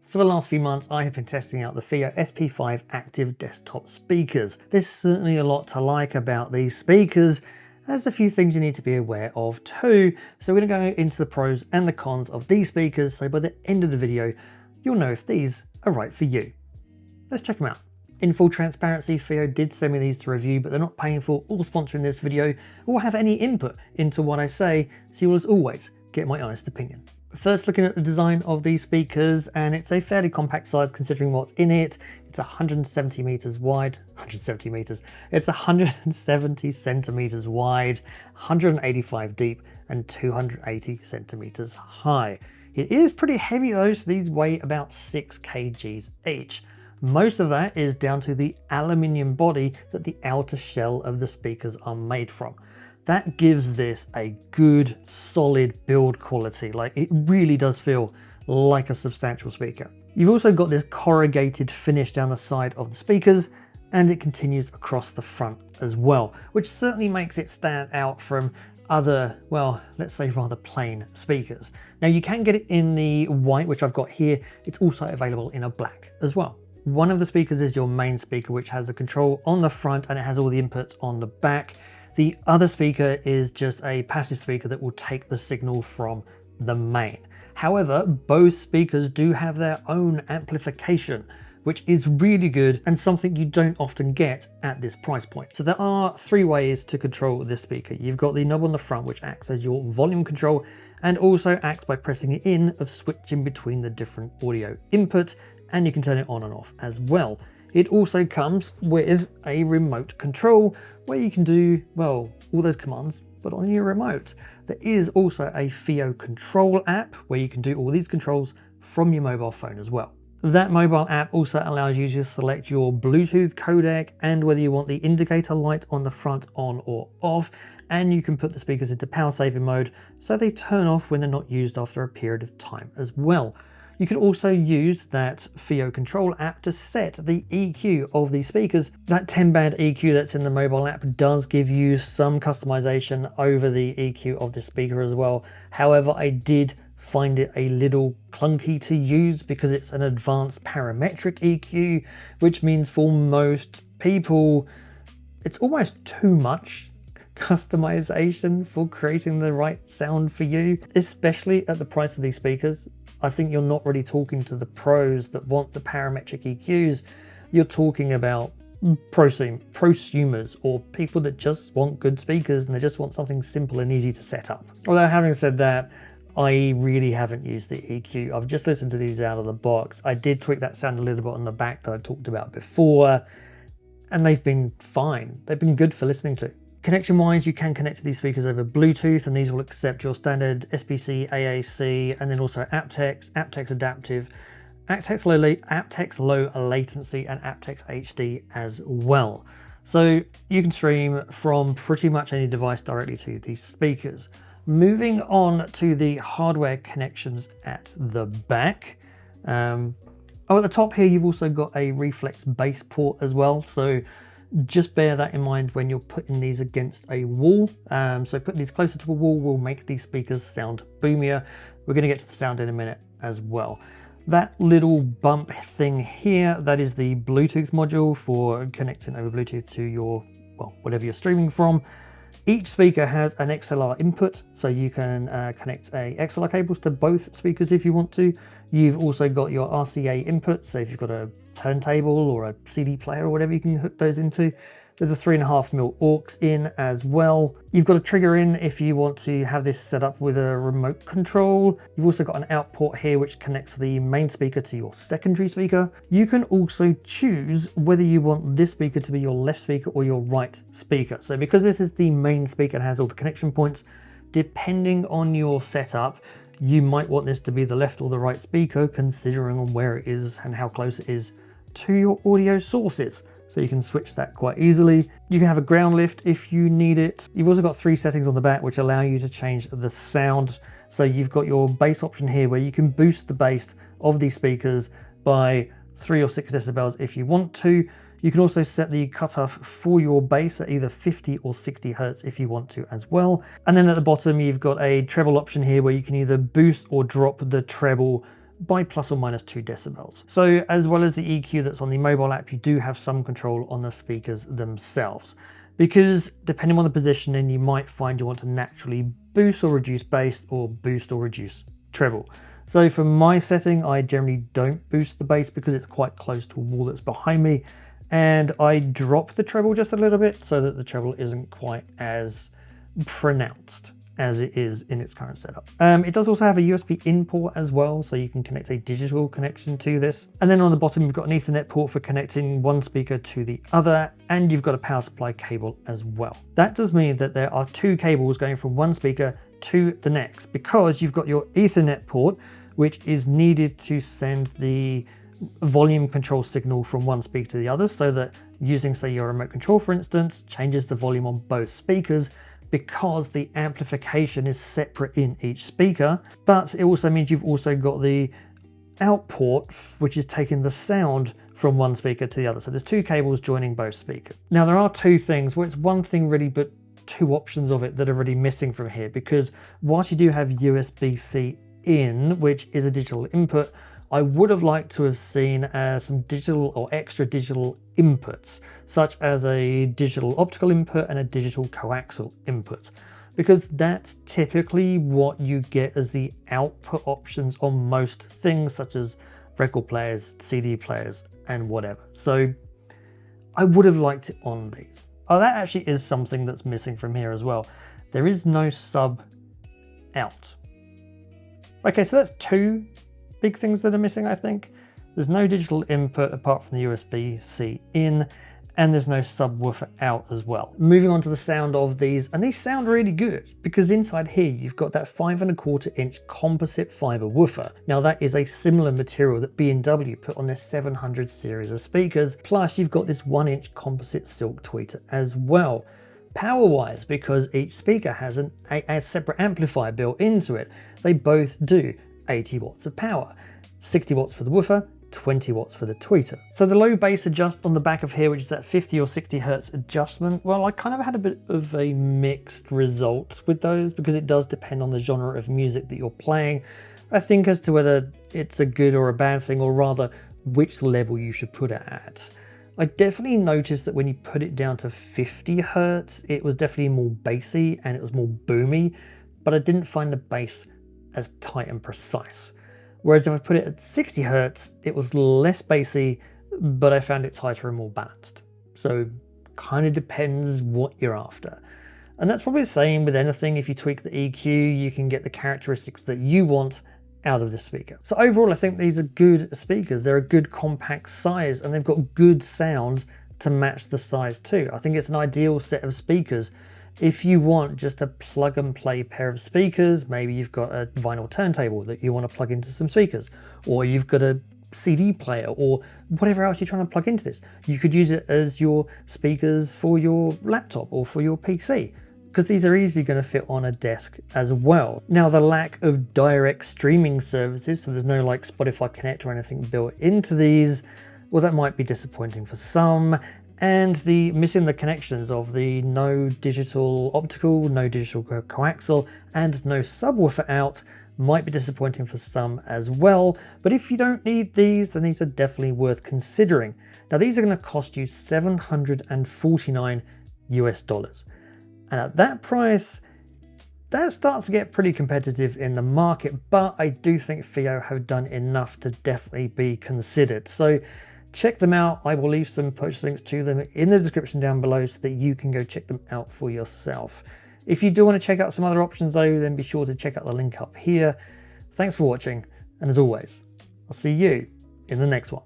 For the last few months, I have been testing out the Fiio SP5 active desktop speakers. There's certainly a lot to like about these speakers. There's a few things you need to be aware of too. So we're going to go into the pros and the cons of these speakers, so by the end of the video, you'll know if these are right for you. Let's check them out. In full transparency, Fiio did send me these to review, but they're not paying for or sponsoring this video or have any input into what I say, so you will as always get my honest opinion. First, looking at the design of these speakers, and it's a fairly compact size considering what's in it. It's 170 meters wide, 170 meters. It's 170 centimeters wide, 185 deep, and 280 centimeters high. It is pretty heavy though, so these weigh about 6 kgs each. Most of that is down to the aluminium body that the outer shell of the speakers are made from. That gives this a good, solid build quality. Like, it really does feel like a substantial speaker. You've also got this corrugated finish down the side of the speakers, and it continues across the front as well, which certainly makes it stand out from other, well, let's say rather plain speakers. Now, you can get it in the white, which I've got here. It's also available in a black as well. One of the speakers is your main speaker, which has a control on the front and it has all the inputs on the back. The other speaker is just a passive speaker that will take the signal from the main. However, both speakers do have their own amplification, which is really good and something you don't often get at this price point. So there are 3 ways to control this speaker. You've got the knob on the front, which acts as your volume control and also acts by pressing it in of switching between the different audio inputs, and you can turn it on and off as well. It also comes with a remote control where you can do, well, all those commands, but on your remote. There is also a Fiio control app where you can do all these controls from your mobile phone as well. That mobile app also allows you to select your Bluetooth codec and whether you want the indicator light on the front on or off, and you can put the speakers into power saving mode so they turn off when they're not used after a period of time as well. You can also use that Fiio control app to set the EQ of these speakers. That 10-band EQ that's in the mobile app does give you some customization over the EQ of the speaker as well. However, I did find it a little clunky to use because it's an advanced parametric EQ, which means for most people, it's almost too much customization for creating the right sound for you, especially at the price of these speakers. I think you're not really talking to the pros that want the parametric EQs. You're talking about prosumers or people that just want good speakers and they just want something simple and easy to set up. Although having said that, I really haven't used the EQ. I've just listened to these out of the box. I did tweak that sound a little bit on the back that I talked about before, and they've been fine. They've been good for listening to. Connection wise, you can connect to these speakers over Bluetooth, and these will accept your standard SBC, AAC, and then also aptX, aptX Adaptive, aptX Low Latency, and aptX HD as well. So you can stream from pretty much any device directly to these speakers. Moving on to the hardware connections at the back. At the top here, you've also got a reflex bass port as well. So just bear that in mind when you're putting these against a wall. So putting these closer to a wall will make these speakers sound boomier. We're going to get to the sound in a minute as well. That little bump thing here, that is the Bluetooth module for connecting over Bluetooth to your, well, whatever you're streaming from. Each speaker has an XLR input, so you can connect a XLR cables to both speakers if you want to. You've also got your RCA input, so if you've got a turntable or a CD player or whatever, you can hook those into. There's a 3.5mm aux in as well. You've got a trigger in if you want to have this set up with a remote control. You've also got an out port here which connects the main speaker to your secondary speaker. You can also choose whether you want this speaker to be your left speaker or your right speaker. So because this is the main speaker and has all the connection points, depending on your setup, you might want this to be the left or the right speaker considering on where it is and how close it is to your audio sources. So you can switch that quite easily. You can have a ground lift if you need it. You've also got 3 settings on the back which allow you to change the sound. So you've got your bass option here where you can boost the bass of these speakers by 3 or 6 decibels if you want to. You can also set the cutoff for your bass at either 50 or 60 hertz if you want to as well. And then at the bottom, you've got a treble option here where you can either boost or drop the treble by plus or minus 2 decibels. So as well as the EQ that's on the mobile app, you do have some control on the speakers themselves, because depending on the positioning, you might find you want to naturally boost or reduce bass or boost or reduce treble. So for my setting, I generally don't boost the bass because it's quite close to a wall that's behind me, and I drop the treble just a little bit so that the treble isn't quite as pronounced as it is in its current setup. It does also have a USB in port as well, so you can connect a digital connection to this. And then on the bottom, you've got an Ethernet port for connecting one speaker to the other, and you've got a power supply cable as well. That does mean that there are 2 cables going from one speaker to the next, because you've got your Ethernet port, which is needed to send the volume control signal from one speaker to the other, so that using, say, your remote control, for instance, changes the volume on both speakers, because the amplification is separate in each speaker. But it also means you've also got the out port, which is taking the sound from one speaker to the other. So there's 2 cables joining both speakers. Now there are 2 things, well, it's one thing really, but 2 options of it that are really missing from here, because whilst you do have USB-C in, which is a digital input, I would have liked to have seen some digital or extra digital inputs, such as a digital optical input and a digital coaxial input, because that's typically what you get as the output options on most things, such as record players, CD players, and whatever. So I would have liked it on these. Oh, that actually is something that's missing from here as well. There is no sub out. Okay, so that's 2 big things that are missing, I think. There's no digital input apart from the USB-C in, and there's no subwoofer out as well. Moving on to the sound of these, and these sound really good, because inside here you've got that 5¼ inch composite fiber woofer. Now that is a similar material that B&W put on their 700 series of speakers, plus you've got this 1-inch composite silk tweeter as well. Power-wise, because each speaker has a separate amplifier built into it, they both do 80 watts of power, 60 watts for the woofer, 20 watts for the tweeter. So the low bass adjust on the back of here, which is that 50 or 60 hertz adjustment, well, I kind of had a bit of a mixed result with those, because it does depend on the genre of music that you're playing, I think, as to whether it's a good or a bad thing, or rather which level you should put it at. I definitely noticed that when you put it down to 50 hertz, it was definitely more bassy and it was more boomy, but I didn't find the bass as tight and precise. Whereas if I put it at 60 hertz, it was less bassy, but I found it tighter and more balanced. So kind of depends what you're after. And that's probably the same with anything. If you tweak the EQ, you can get the characteristics that you want out of the speaker. So overall, I think these are good speakers. They're a good compact size, and they've got good sound to match the size too. I think it's an ideal set of speakers if you want just a plug and play pair of speakers. Maybe you've got a vinyl turntable that you want to plug into some speakers, or you've got a CD player, or whatever else you're trying to plug into this. You could use it as your speakers for your laptop or for your PC, because these are easily going to fit on a desk as well. Now, the lack of direct streaming services, so there's no like Spotify Connect or anything built into these, well, that might be disappointing for some. And the missing the connections of the no digital optical, no digital coaxial, and no subwoofer out might be disappointing for some as well. But if you don't need these, then these are definitely worth considering. Now, these are going to cost you $749 US. And at that price, that starts to get pretty competitive in the market, but I do think Fiio have done enough to definitely be considered. So check them out. I will leave some purchase links to them in the description down below so that you can go check them out for yourself. If you do want to check out some other options though, then be sure to check out the link up here. Thanks for watching, and as always, I'll see you in the next one.